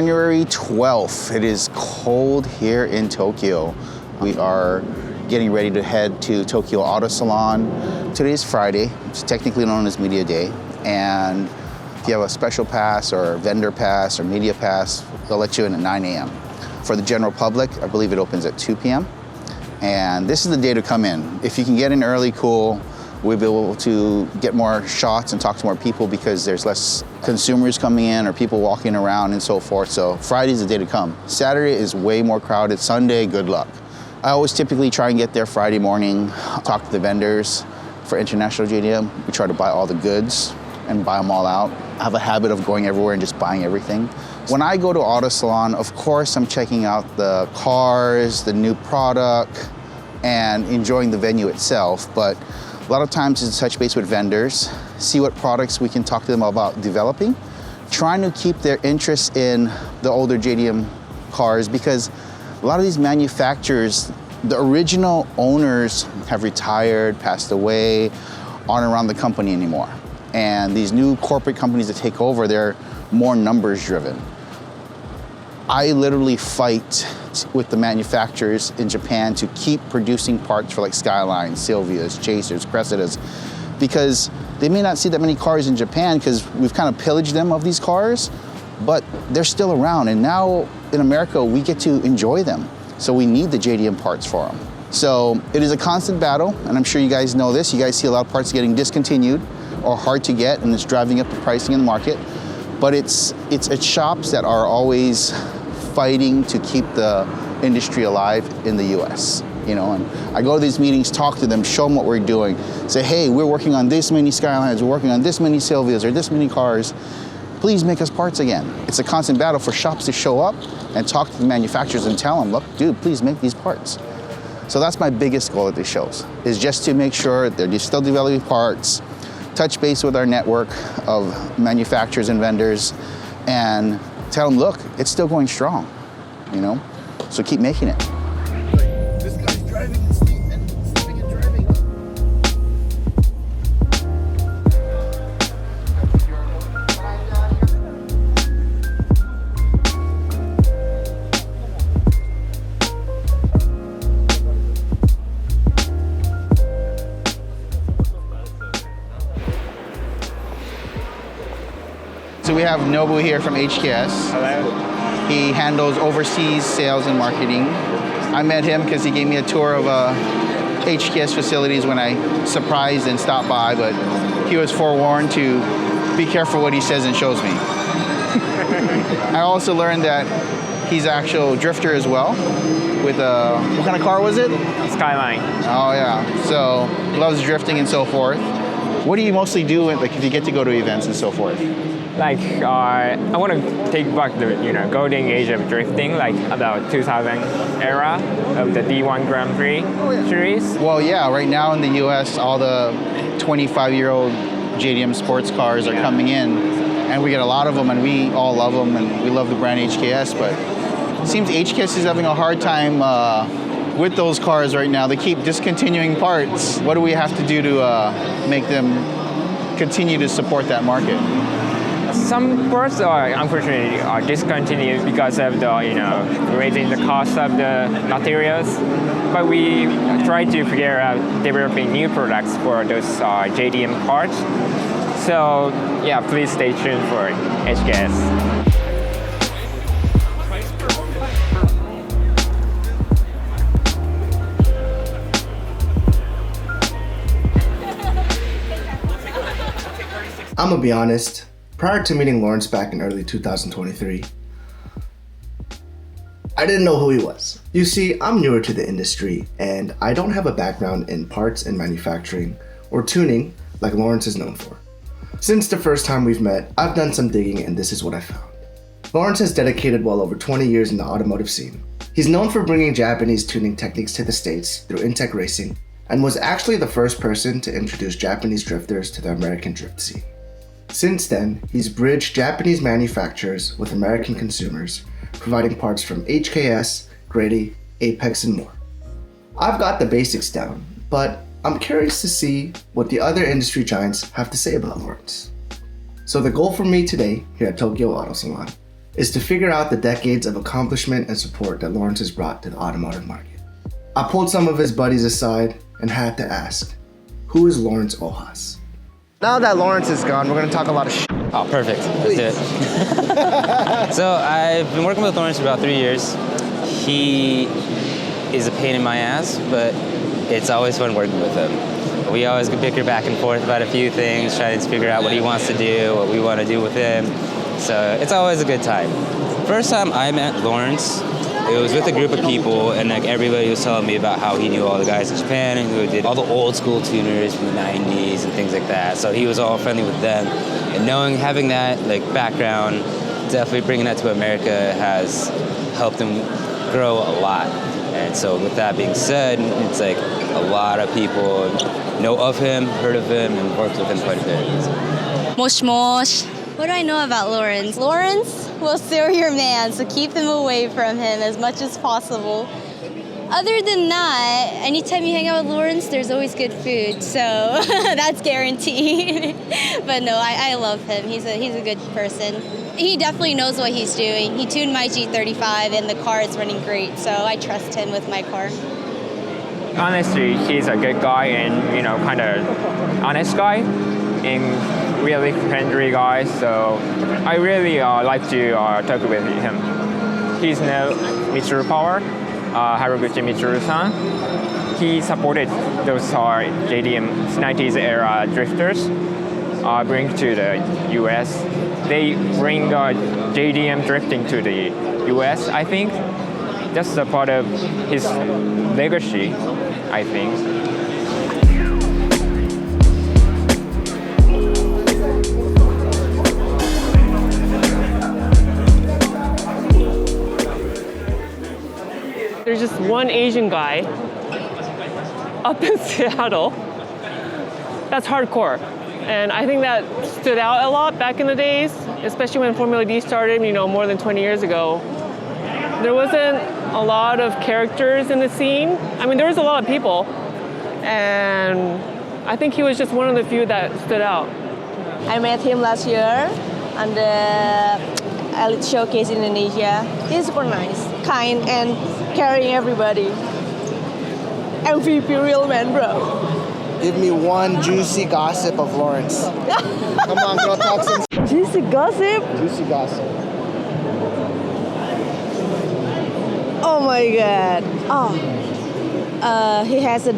January 12th. It is cold here in Tokyo. We are getting ready to head to Tokyo Auto Salon. Today is Friday. It's technically known as Media Day. And if you have a special pass or vendor pass or media pass, they'll let you in at 9 a.m. For the general public, I believe it opens at 2 p.m. And this is the day to come in. If you can get in early, cool. We'll be able to get more shots and talk to more people because there's less consumers coming in or people walking around and so forth. So Friday's the day to come. Saturday is way more crowded. Sunday, good luck. I always typically try and get there Friday morning, talk to the vendors. For International JDM, we try to buy all the goods and buy them all out. I have a habit of going everywhere and just buying everything. When I go to Auto Salon, of course, I'm checking out the cars, the new product, and enjoying the venue itself. But a lot of times it's touch base with vendors, see what products we can talk to them about developing, trying to keep their interest in the older JDM cars because a lot of these manufacturers, the original owners have retired, passed away, aren't around the company anymore. And these new corporate companies that take over, they're more numbers driven. I literally fight with the manufacturers in Japan to keep producing parts for like Skylines, Silvias, Chasers, Cressidas, because they may not see that many cars in Japan because we've kind of pillaged them of these cars, but they're still around. And now in America, we get to enjoy them. So we need the JDM parts for them. So it is a constant battle, and I'm sure you guys know this. You guys see a lot of parts getting discontinued or hard to get, and it's driving up the pricing in the market. But it's at shops that are always fighting to keep the industry alive in the US, and I go to these meetings, talk to them, show them what we're doing, say, hey, we're working on this many Skylines, we're working on this many Silvias or this many cars, please make us parts again. It's a constant battle for shops to show up and talk to the manufacturers and tell them, look, dude, please make these parts. So that's my biggest goal at these shows, is just to make sure they're still developing parts, touch base with our network of manufacturers and vendors, and tell them, look, it's still going strong, so keep making it. This guy's driving and sleeping and driving. So we have Nobu here from HKS. Hello. He handles overseas sales and marketing. I met him because he gave me a tour of HKS facilities when I surprised and stopped by, but he was forewarned to be careful what he says and shows me. I also learned that he's an actual drifter as well with what kind of car was it? Skyline. Oh yeah, so loves drifting and so forth. What do you mostly do if you get to go to events and so forth? I want to take back the golden age of drifting, about 2000 era of the D1 Grand Prix series. Well, yeah, right now in the US, all the 25-year-old JDM sports cars are coming in, and we get a lot of them, and we all love them, and we love the brand HKS, but it seems HKS is having a hard time with those cars right now. They keep discontinuing parts. What do we have to do to make them continue to support that market? Some parts are unfortunately discontinued because of the raising the cost of the materials. But we try to figure out developing new products for those JDM parts. So yeah, please stay tuned for HKS. I'm gonna be honest. Prior to meeting Lawrence back in early 2023, I didn't know who he was. You see, I'm newer to the industry and I don't have a background in parts and manufacturing or tuning like Lawrence is known for. Since the first time we've met, I've done some digging and this is what I found. Lawrence has dedicated well over 20 years in the automotive scene. He's known for bringing Japanese tuning techniques to the States through InTech Racing and was actually the first person to introduce Japanese drifters to the American drift scene. Since then, he's bridged Japanese manufacturers with American consumers, providing parts from HKS, Grady, Apex, and more. I've got the basics down, but I'm curious to see what the other industry giants have to say about Lawrence. So the goal for me today here at Tokyo Auto Salon is to figure out the decades of accomplishment and support that Lawrence has brought to the automotive market. I pulled some of his buddies aside and had to ask, who is Lawrence Ojas? Now that Lawrence is gone, we're going to talk a lot of shit. Oh, perfect. Let's do it. So I've been working with Lawrence for about 3 years. He is a pain in my ass, but it's always fun working with him. We always bicker back and forth about a few things, trying to figure out what he wants to do, what we want to do with him. So it's always a good time. First time I met Lawrence, it was with a group of people, and like everybody was telling me about how he knew all the guys in Japan and who did all the old school tuners from the 90s and things like that. So he was all friendly with them. And having that like background, definitely bringing that to America has helped him grow a lot. And so with that being said, it's like a lot of people know of him, heard of him, and worked with him quite a bit. Mosh mosh. What do I know about Lawrence? Lawrence will steal your man, so keep him away from him as much as possible. Other than that, anytime you hang out with Lawrence, there's always good food, so that's guaranteed. But no, I love him. He's a good person. He definitely knows what he's doing. He tuned my G35 and the car is running great, so I trust him with my car. Honestly, he's a good guy and, kind of honest guy and really friendly guy. So I really like to talk with him. He's now Mitsuru Power, Haraguchi Mitsuru-san. He supported those JDM 90s era drifters bring to the US. They bring JDM drifting to the US, I think. That's a part of his legacy, I think. There's just one Asian guy up in Seattle that's hardcore. And I think that stood out a lot back in the days, especially when Formula D started, more than 20 years ago. There wasn't a lot of characters in the scene. I mean, there was a lot of people. And I think he was just one of the few that stood out. I met him last year on the Elite Showcase in Indonesia. He's super nice, kind, and caring everybody. MVP real man, bro. Give me one juicy gossip of Lawrence. Come on, girl, talk some Juicy gossip? juicy gossip. Oh my god. Oh. He has a...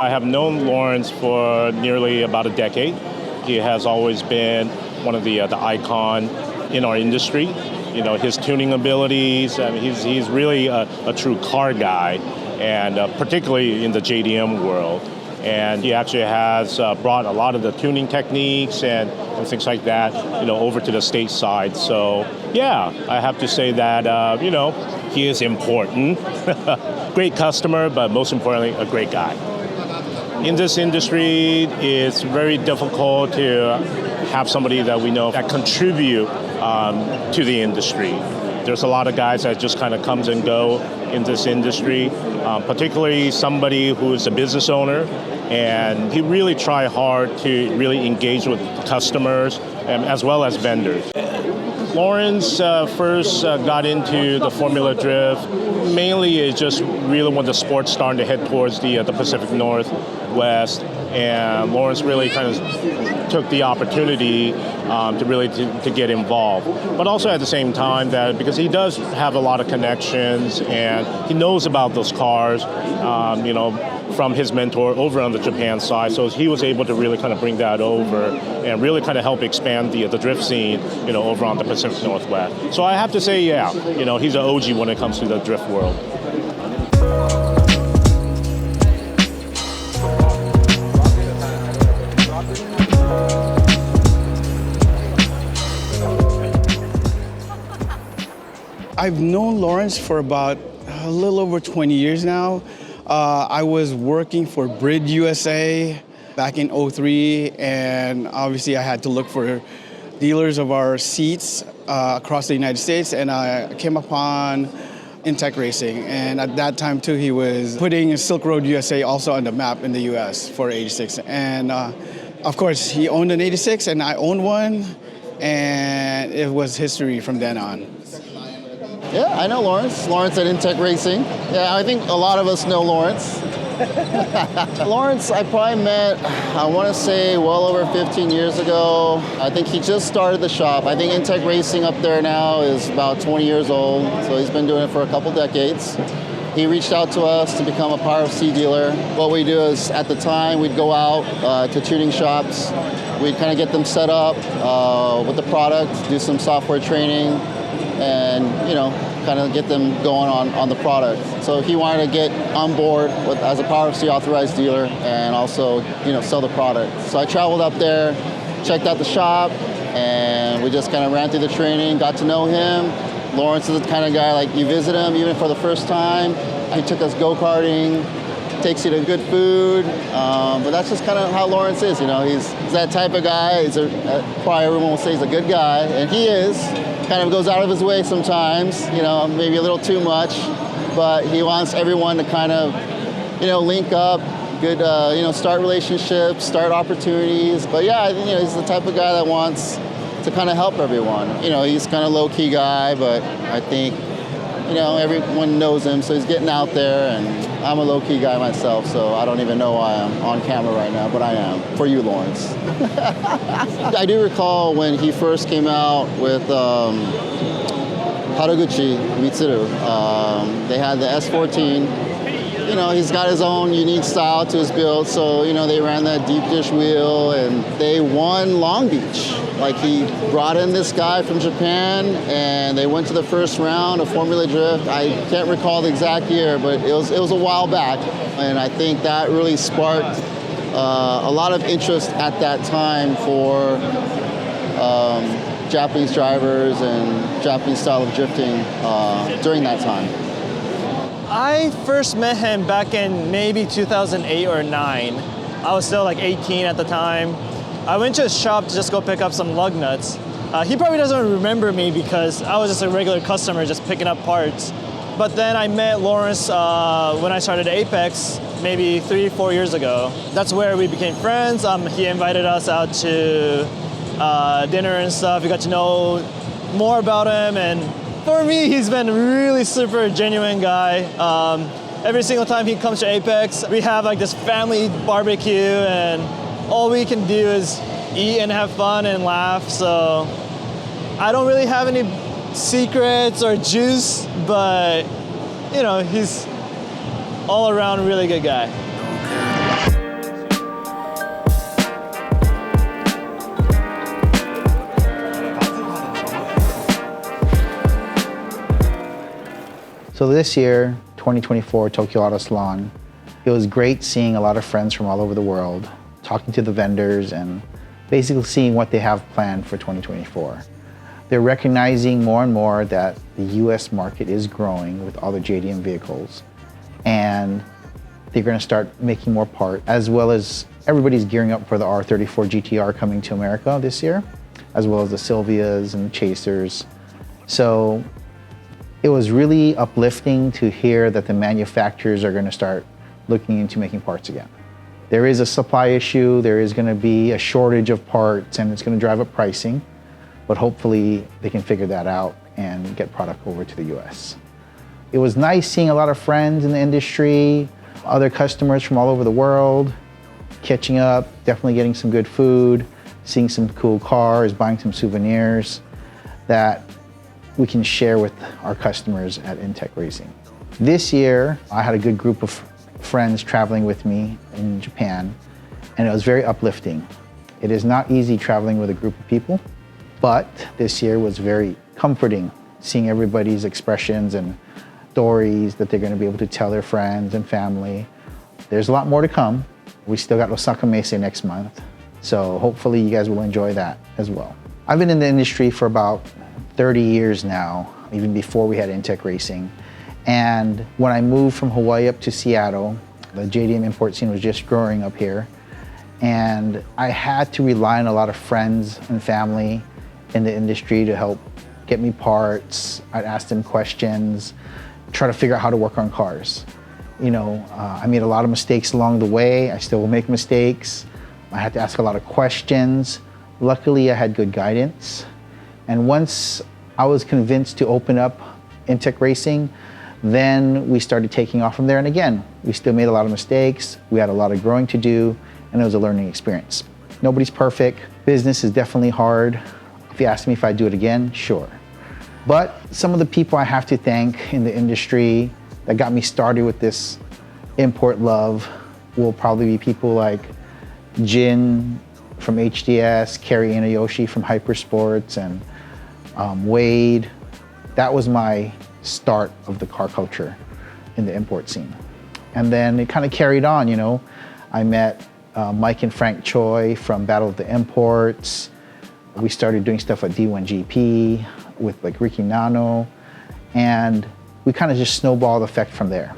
I have known Lawrence for nearly about a decade. He has always been one of the icon in our industry. His tuning abilities, he's really a true car guy, and particularly in the JDM world. And he actually has brought a lot of the tuning techniques and things like that, over to the stateside. So, yeah, I have to say that, he is important. Great customer, but most importantly, a great guy. In this industry, it's very difficult to have somebody that we know that contribute to the industry. There's a lot of guys that just kind of comes and go in this industry, particularly somebody who is a business owner, and he really try hard to really engage with customers as well as vendors. Lawrence first got into the Formula Drift. Mainly is just really when the sport's starting to head towards the Pacific Northwest, and Lawrence really kind of took the opportunity to get involved. But also at the same time that because he does have a lot of connections and he knows about those cars, from his mentor over on the Japan side. So he was able to really kind of bring that over and really kind of help expand the drift scene, over on the Pacific Northwest. So I have to say, yeah, he's an OG when it comes to the drift world. I've known Lawrence for about a little over 20 years now. I was working for Brid USA back in '03, and obviously I had to look for dealers of our seats across the United States, and I came upon InTech Racing. And at that time too, he was putting Silk Road USA also on the map in the US for 86. And of course, he owned an 86 and I owned one. and it was history from then on. Yeah, I know Lawrence. Lawrence at InTech Racing. Yeah, I think a lot of us know Lawrence. Lawrence, I probably met, I want to say, well over 15 years ago. I think he just started the shop. I think InTech Racing up there now is about 20 years old, so he's been doing it for a couple decades. He reached out to us to become a Power of C dealer. What we do is, at the time, we'd go out to tuning shops. We'd kind of get them set up with the product, do some software training, and kind of get them going on the product. So he wanted to get on board as a Power of C authorized dealer and also sell the product. So I traveled up there, checked out the shop, and we just kind of ran through the training, got to know him. Lawrence is the kind of guy, like, you visit him even for the first time. He took us go-karting, takes you to good food, but that's just kind of how Lawrence is. He's that type of guy. Probably everyone will say he's a good guy, and he is. Kind of goes out of his way sometimes, maybe a little too much, but he wants everyone to kind of, link up, good, start relationships, start opportunities. But yeah, he's the type of guy that wants to kind of help everyone. He's kind of low-key guy, but I think, everyone knows him, so he's getting out there, and I'm a low-key guy myself, so I don't even know why I'm on camera right now, but I am, for you, Lawrence. I do recall when he first came out with Haraguchi Mitsuru. They had the S14. He's got his own unique style to his build, so, they ran that deep dish wheel, and they won Long Beach. Like, he brought in this guy from Japan, and they went to the first round of Formula Drift. I can't recall the exact year, but it was a while back, and I think that really sparked a lot of interest at that time for Japanese drivers and Japanese style of drifting during that time. I first met him back in maybe 2008 or 9. I was still like 18 at the time. I went to his shop to just go pick up some lug nuts. He probably doesn't remember me because I was just a regular customer just picking up parts. But then I met Lawrence when I started Apex maybe 3-4 years ago. That's where we became friends. He invited us out to dinner and stuff. We got to know more about him, and for me, he's been a really super genuine guy. Every single time he comes to Apex, we have like this family barbecue, and all we can do is eat and have fun and laugh. So I don't really have any secrets or juice, but he's all around a really good guy. So this year, 2024 Tokyo Auto Salon, it was great seeing a lot of friends from all over the world, talking to the vendors and basically seeing what they have planned for 2024. They're recognizing more and more that the US market is growing with all the JDM vehicles, and they're going to start making more parts, as well as everybody's gearing up for the R34 GTR coming to America this year, as well as the Silvias and Chasers. So it was really uplifting to hear that the manufacturers are going to start looking into making parts again. There is a supply issue, there is going to be a shortage of parts, and it's going to drive up pricing, but hopefully they can figure that out and get product over to the US. It was nice seeing a lot of friends in the industry, other customers from all over the world, catching up, definitely getting some good food, seeing some cool cars, buying some souvenirs that we can share with our customers at InTech Racing. This year, I had a good group of friends traveling with me in Japan, and it was very uplifting. It is not easy traveling with a group of people, but this year was very comforting, seeing everybody's expressions and stories that they're going to be able to tell their friends and family. There's a lot more to come. We still got Osaka Messe next month, so hopefully you guys will enjoy that as well. I've been in the industry for about 30 years now, even before we had InTech Racing. And when I moved from Hawaii up to Seattle, the JDM import scene was just growing up here. And I had to rely on a lot of friends and family in the industry to help get me parts. I'd ask them questions, try to figure out how to work on cars. I made a lot of mistakes along the way. I still will make mistakes. I had to ask a lot of questions, Luckily, I had good guidance. And once I was convinced to open up InTech Racing, then we started taking off from there. And again, we still made a lot of mistakes. We had a lot of growing to do, and it was a learning experience. Nobody's perfect. Business is definitely hard. If you ask me if I'd do it again, sure. But some of the people I have to thank in the industry that got me started with this import love will probably be people like Jin from HDS, Kerry Inayoshi from Hypersports, and Wade. That was my start of the car culture in the import scene. And then it kind of carried on, you know. I met Mike and Frank Choi from Battle of the Imports. We started doing stuff at D1GP with like Ricky Nano, and we kind of just snowballed effect from there.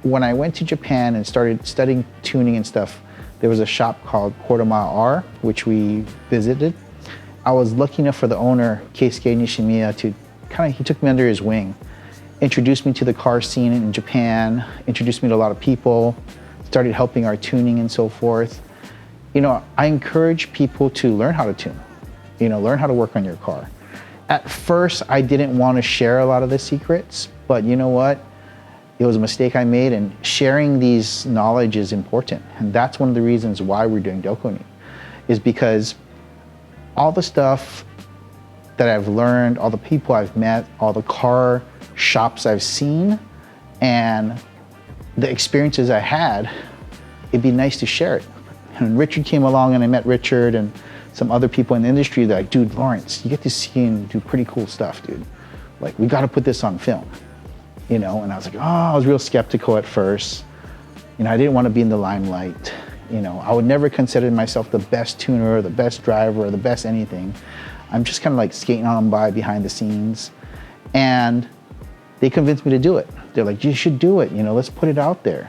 When I went to Japan and started studying tuning and stuff, there was a shop called Quarter Mile R, which we visited. I was lucky enough for the owner, Keisuke Nishimiya, to he took me under his wing, introduced me to the car scene in Japan, introduced me to a lot of people, started helping our tuning and so forth. You know, I encourage people to learn how to tune, you know, learn how to work on your car. At first, I didn't want to share a lot of the secrets, but you know what? It was a mistake I made, and sharing these knowledge is important. And that's one of the reasons why we're doing Doconii, is because all the stuff that I've learned, all the people I've met, all the car shops I've seen, and the experiences I had, it'd be nice to share it. And when Richard came along and I met Richard and some other people in the industry, they're like, dude, Lawrence, you get to see and do pretty cool stuff, dude. Like, we gotta put this on film. You know, and I was like, oh, I was real skeptical at first. You know, I didn't want to be in the limelight. You know, I would never consider myself the best tuner or the best driver or the best anything. I'm just kind of like skating on by behind the scenes. And they convinced me to do it. They're like, you should do it. You know, let's put it out there.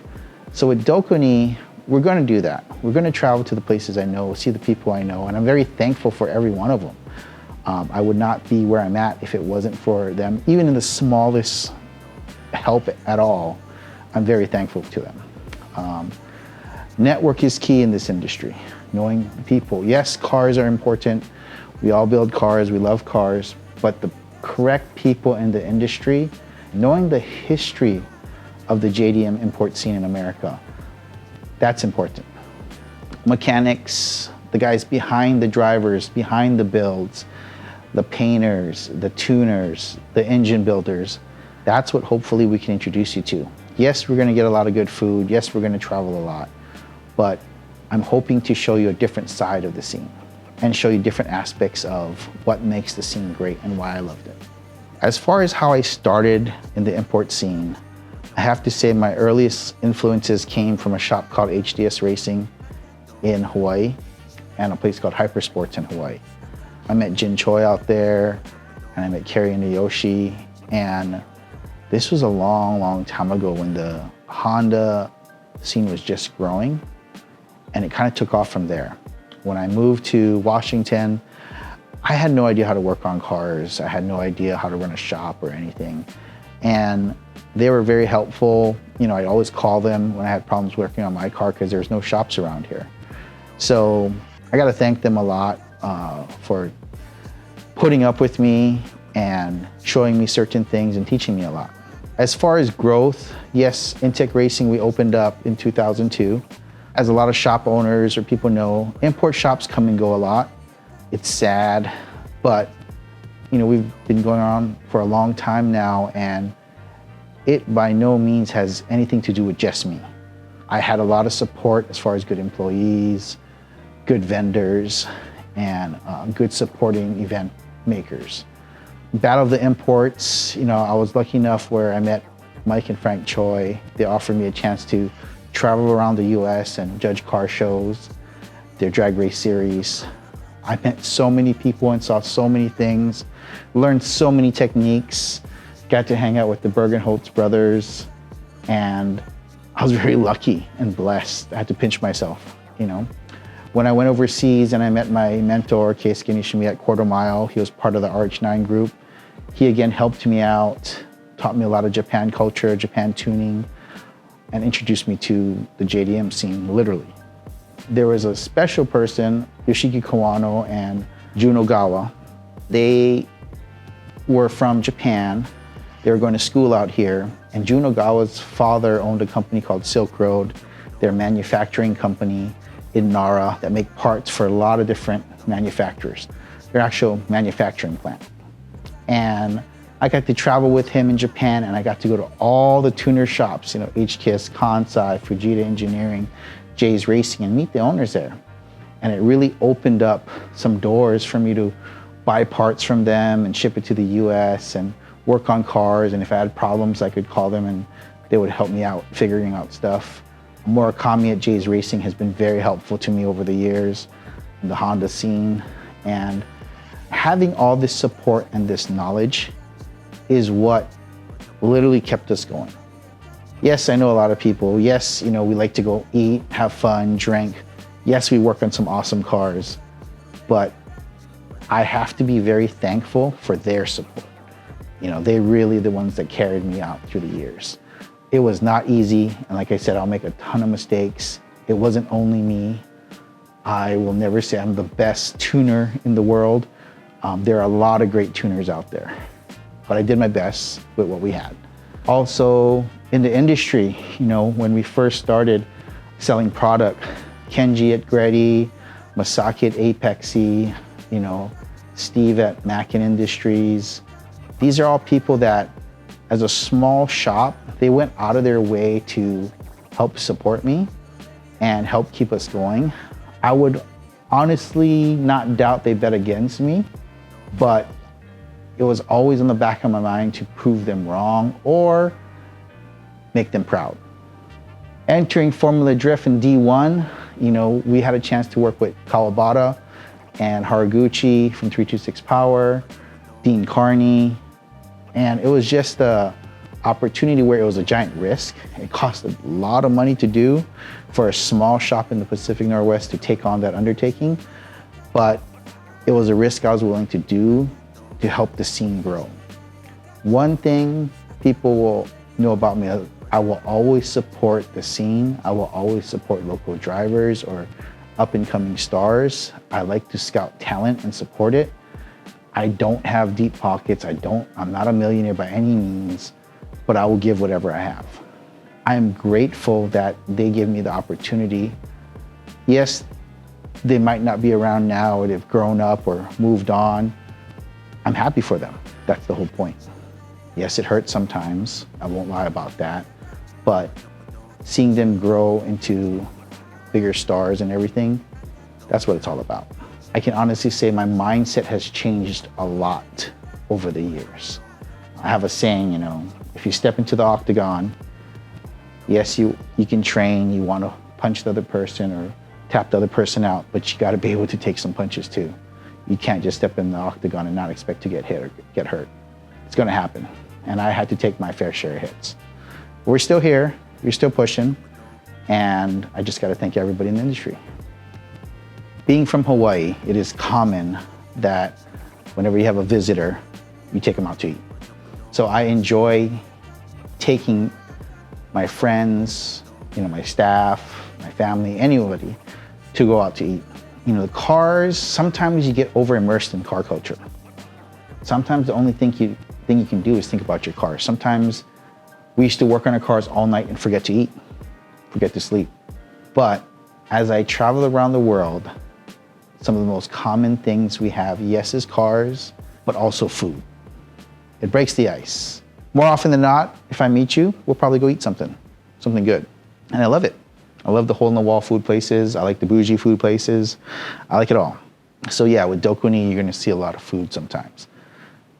So with Doconii, we're going to do that. We're going to travel to the places I know, see the people I know, and I'm very thankful for every one of them. I would not be where I'm at if it wasn't for them, even in the smallest help at all. I'm very thankful to them. Network is key in this industry, knowing people. Yes, cars are important. We all build cars, we love cars, but the correct people in the industry, knowing the history of the JDM import scene in America, that's important. Mechanics, the guys behind the drivers, behind the builds, the painters, the tuners, the engine builders, that's what hopefully we can introduce you to. Yes, we're gonna get a lot of good food. Yes, we're gonna travel a lot, but I'm hoping to show you a different side of the scene and show you different aspects of what makes the scene great and why I loved it. As far as how I started in the import scene, I have to say my earliest influences came from a shop called HDS Racing in Hawaii and a place called Hypersports in Hawaii. I met Jin Choi out there, and I met Kerry Inayoshi, and this was a long, long time ago when the Honda scene was just growing, and it kind of took off from there. When I moved to Washington, I had no idea how to work on cars. I had no idea how to run a shop or anything. And they were very helpful. You know, I'd always call them when I had problems working on my car because there's no shops around here. So I gotta thank them a lot for putting up with me and showing me certain things and teaching me a lot. As far as growth, yes, InTech Racing, we opened up in 2002. As a lot of shop owners or people know, import shops come and go a lot. It's sad, but you know, we've been going on for a long time now, and it by no means has anything to do with just me. I had a lot of support as far as good employees, good vendors, and good supporting event makers. Battle of the Imports, you know, I was lucky enough where I met Mike and Frank Choi. They offered me a chance to travel around the US and judge car shows, their drag race series. I met so many people and saw so many things, learned so many techniques, got to hang out with the Bergenholtz brothers, and I was very lucky and blessed. I had to pinch myself, you know. When I went overseas and I met my mentor, Keisuke Nishimiya at Quarter Mile, he was part of the RH9 group. He again helped me out, taught me a lot of Japan culture, Japan tuning, and introduced me to the JDM scene, literally. There was a special person, Yoshiki Kawano and Jun Ogawa. They were from Japan. They were going to school out here, and Jun Ogawa's father owned a company called Silk Road. They're a manufacturing company in Nara that make parts for a lot of different manufacturers. They're actual manufacturing plant. And I got to travel with him in Japan, and I got to go to all the tuner shops, you know, HKIS, Kansai, Fujita Engineering, Jay's Racing, and meet the owners there. And it really opened up some doors for me to buy parts from them and ship it to the US and work on cars. And if I had problems, I could call them and they would help me out figuring out stuff. Murakami at Jay's Racing has been very helpful to me over the years in the Honda scene. And having all this support and this knowledge is what literally kept us going. Yes, I know a lot of people. Yes, you know, we like to go eat, have fun, drink. Yes, we work on some awesome cars, but I have to be very thankful for their support. You know, they're really the ones that carried me out through the years. It was not easy, and like I said, I'll make a ton of mistakes. It wasn't only me. I will never say I'm the best tuner in the world. There are a lot of great tuners out there, but I did my best with what we had. Also, in the industry, you know, when we first started selling product, Kenji at Greddy, Masaki at Apexy, you know, Steve at Mackin Industries. These are all people that, as a small shop, they went out of their way to help support me and help keep us going. I would honestly not doubt they bet against me, but it was always in the back of my mind to prove them wrong or make them proud. Entering Formula Drift in D1, you know, we had a chance to work with Kawabata and Haraguchi from 326 Power, Dean Carney, and it was just an opportunity where it was a giant risk. It cost a lot of money to do for a small shop in the Pacific Northwest to take on that undertaking, but it was a risk I was willing to do to help the scene grow. One thing people will know about me, I will always support the scene. I will always support local drivers or up and coming stars. I like to scout talent and support it. I don't have deep pockets. I'm not a millionaire by any means, but I will give whatever I have. I am grateful that they give me the opportunity. Yes, they might not be around now or they've grown up or moved on. I'm happy for them. That's the whole point. Yes, it hurts sometimes. I won't lie about that. But seeing them grow into bigger stars and everything, that's what it's all about. I can honestly say my mindset has changed a lot over the years. I have a saying, you know, if you step into the octagon, yes, you can train, you want to punch the other person or tap the other person out, but you got to be able to take some punches too. You can't just step in the octagon and not expect to get hit or get hurt. It's going to happen. And I had to take my fair share of hits. We're still here, we're still pushing, and I just got to thank everybody in the industry. Being from Hawaii, it is common that whenever you have a visitor, you take them out to eat. So I enjoy taking my friends, you know, my staff, my family, anybody, to go out to eat. You know, the cars, sometimes you get over immersed in car culture. Sometimes the only thing you can do is think about your car. Sometimes we used to work on our cars all night and forget to eat, forget to sleep. But as I travel around the world, some of the most common things we have, yes, is cars, but also food. It breaks the ice. More often than not, if I meet you, we'll probably go eat something good. And I love it. I love the hole-in-the-wall food places. I like the bougie food places. I like it all. So yeah, with Doconii, you're gonna see a lot of food sometimes.